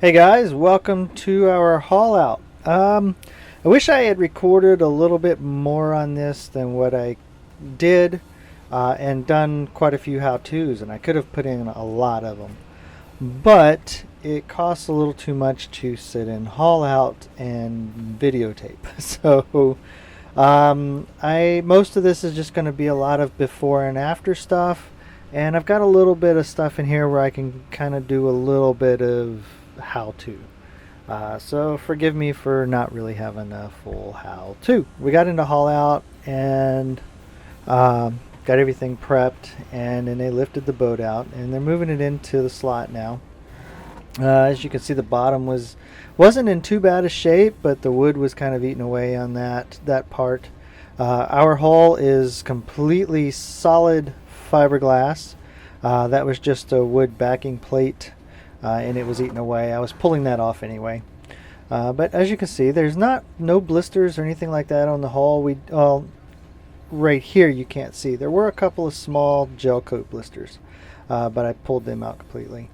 Hey guys, welcome to our haul out. I wish I had recorded a little bit more on this than what I did, and done quite a few how-tos, and I could have put in a lot of them. But it costs a little too much to sit in haul out and videotape. So I most of this is just going to be a lot of before and after stuff, and I've got a little bit of stuff in here where I can kind of do a little bit of how to. So forgive me for not really having a full how to. We got into haul out and got everything prepped, and then they lifted the boat out and they're moving it into the slot now. As you can see, the bottom wasn't in too bad a shape, but the wood was kind of eating away on that part. Our hull is completely solid fiberglass. That was just a wood backing plate, and it was eating away. I was pulling that off anyway. But as you can see, there's no blisters or anything like that on the hull. Right here you can't see. There were a couple of small gel coat blisters, but I pulled them out completely.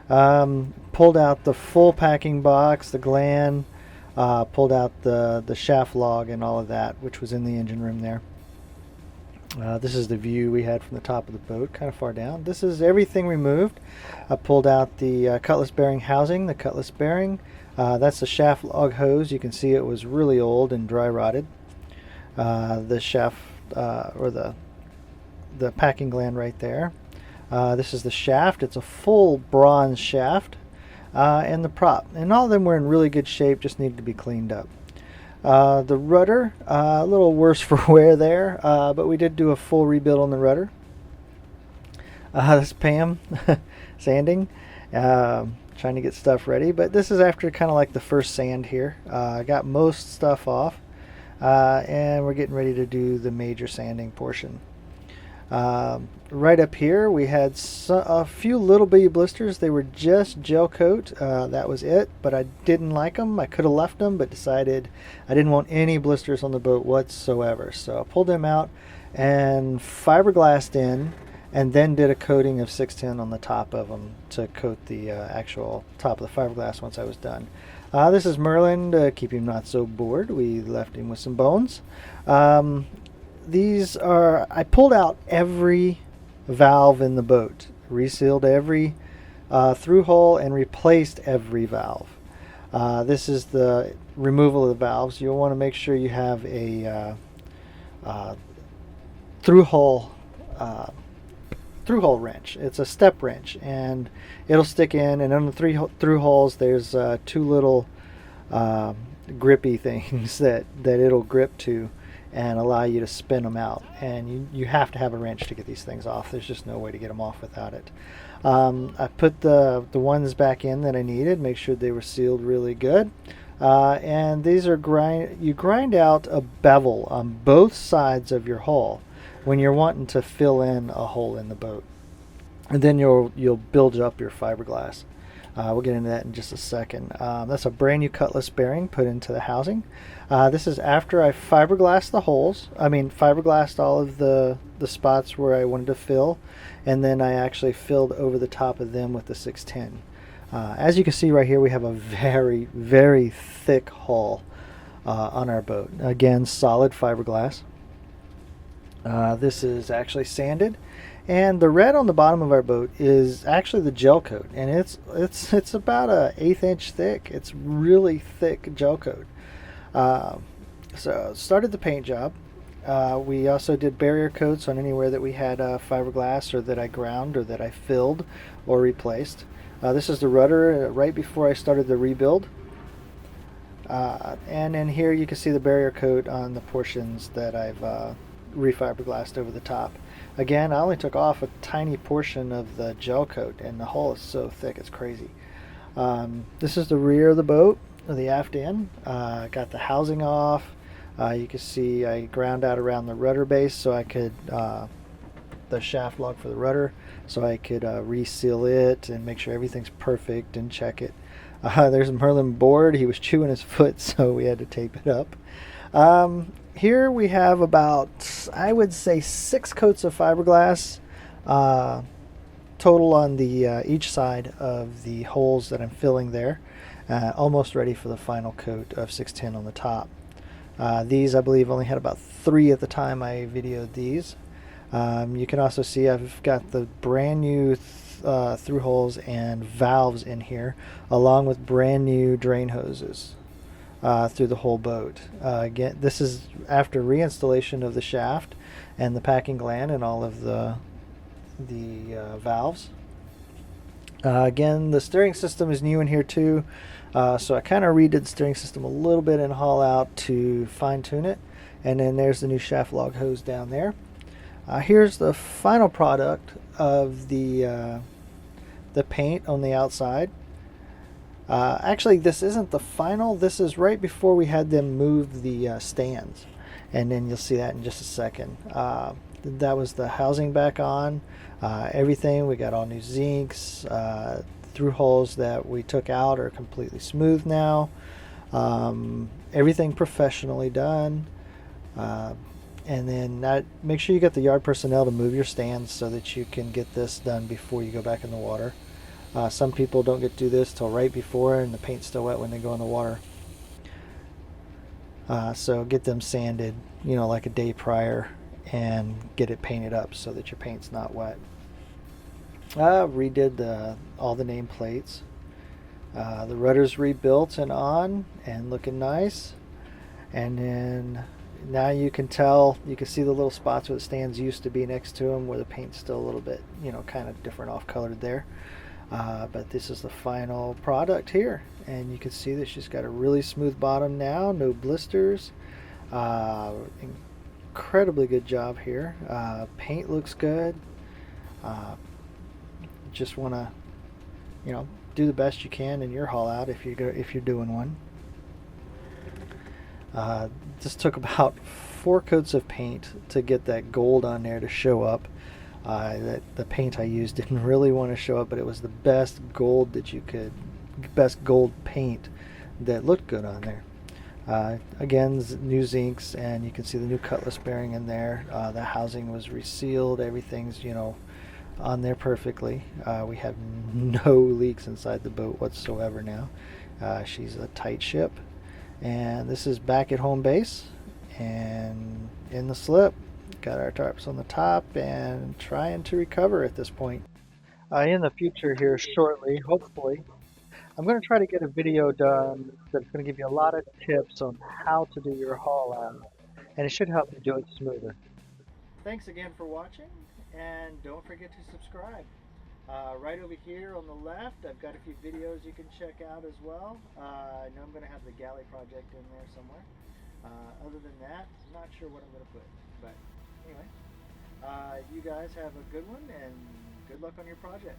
Pulled out the full packing box, the gland, pulled out the shaft log and all of that, which was in the engine room there. This is the view we had from the top of the boat, kind of far down. This is everything removed. I pulled out the cutlass bearing housing, the cutlass bearing. That's the shaft log hose. You can see it was really old and dry rotted. The shaft, or the packing gland right there. This is the shaft. It's a full bronze shaft, and the prop. And all of them were in really good shape, just needed to be cleaned up. The rudder, a little worse for wear there, but we did do a full rebuild on the rudder. This is Pam sanding, trying to get stuff ready. But this is after kind of like the first sand here. I got most stuff off, and we're getting ready to do the major sanding portion. Right up here we had a few little bitty blisters. They were just gel coat, that was it, but I didn't like them. I could have left them, but decided I didn't want any blisters on the boat whatsoever, so I pulled them out and fiberglassed in, and then did a coating of 610 on the top of them to coat the actual top of the fiberglass once I was done. This is Merlin to keep him not so bored. We left him with some bones. I pulled out every valve in the boat, resealed every thru-hull, and replaced every valve. This is the removal of the valves. You'll want to make sure you have a thru-hull thru-hull wrench. It's a step wrench, and it'll stick in, and on the thru-hulls there's two little grippy things that it'll grip to and allow you to spin them out. And you have to have a wrench to get these things off. There's just no way to get them off without it. I put the ones back in that I needed, make sure they were sealed really good. And these are you grind out a bevel on both sides of your hull when you're wanting to fill in a hole in the boat. And then you'll build up your fiberglass. We'll get into that in just a second. That's a brand new cutlass bearing put into the housing. This is after I fiberglassed the holes. Fiberglassed all of the spots where I wanted to fill, and then I actually filled over the top of them with the 610. As you can see right here, we have a very, very thick hull on our boat. Again, solid fiberglass. This is actually sanded. And the red on the bottom of our boat is actually the gel coat, and it's about an 1/8 inch thick. It's really thick gel coat. So started the paint job. We also did barrier coats on anywhere that we had fiberglass, or that I ground, or that I filled or replaced. This is the rudder right before I started the rebuild. And then here you can see the barrier coat on the portions that I've refiberglassed over the top. Again, I only took off a tiny portion of the gel coat, and the hull is so thick it's crazy. This is the rear of the boat, the aft end. Got the housing off. You can see I ground out around the rudder base so I could, the shaft log for the rudder, so I could reseal it and make sure everything's perfect and check it. There's Merlin board. He was chewing his foot, so we had to tape it up. Here we have about, I would say, 6 coats of fiberglass total on the each side of the holes that I'm filling there. Almost ready for the final coat of 610 on the top. These I believe only had about 3 at the time I videoed these. You can also see I've got the brand new thru-hulls and valves in here, along with brand new drain hoses through the whole boat. Again, this is after reinstallation of the shaft and the packing gland and all of the valves. Again, the steering system is new in here too, so I kind of redid the steering system a little bit in Haulout to fine tune it. And then there's the new shaft log hose down there. Here's the final product of the paint on the outside. Actually, this isn't the final. This is right before we had them move the stands, and then you'll see that in just a second. That was the housing back on. Everything, we got all new zincs. Thru-hulls that we took out are completely smooth now. Everything professionally done. And then make sure you get the yard personnel to move your stands so that you can get this done before you go back in the water. Some people don't get to do this till right before, and the paint's still wet when they go in the water. So get them sanded, like a day prior, and get it painted up so that your paint's not wet. Redid all the name plates. The rudder's rebuilt and on and looking nice. And then now you can see the little spots where the stands used to be next to them, where the paint's still a little bit, kind of different, off-colored there. But this is the final product here, and you can see that she's got a really smooth bottom now, no blisters. Incredibly good job here. Paint looks good. Just want to, do the best you can in your haul out if you're doing one. This took about 4 coats of paint to get that gold on there to show up. The paint I used didn't really want to show up, but it was the best gold best gold paint that looked good on there. Again, new zincs, and you can see the new cutlass bearing in there. The housing was resealed. Everything's, on there perfectly. We have no leaks inside the boat whatsoever now. She's a tight ship. And this is back at home base and in the slip. Got our tarps on the top and trying to recover at this point. In the future here shortly, hopefully, I'm going to try to get a video done that's going to give you a lot of tips on how to do your haul out, and it should help you do it smoother. Thanks again for watching, and don't forget to subscribe. Right over here on the left, I've got a few videos you can check out as well. I know I'm going to have the galley project in there somewhere. Other than that, I'm not sure what I'm going to put, but anyway, you guys have a good one and good luck on your project.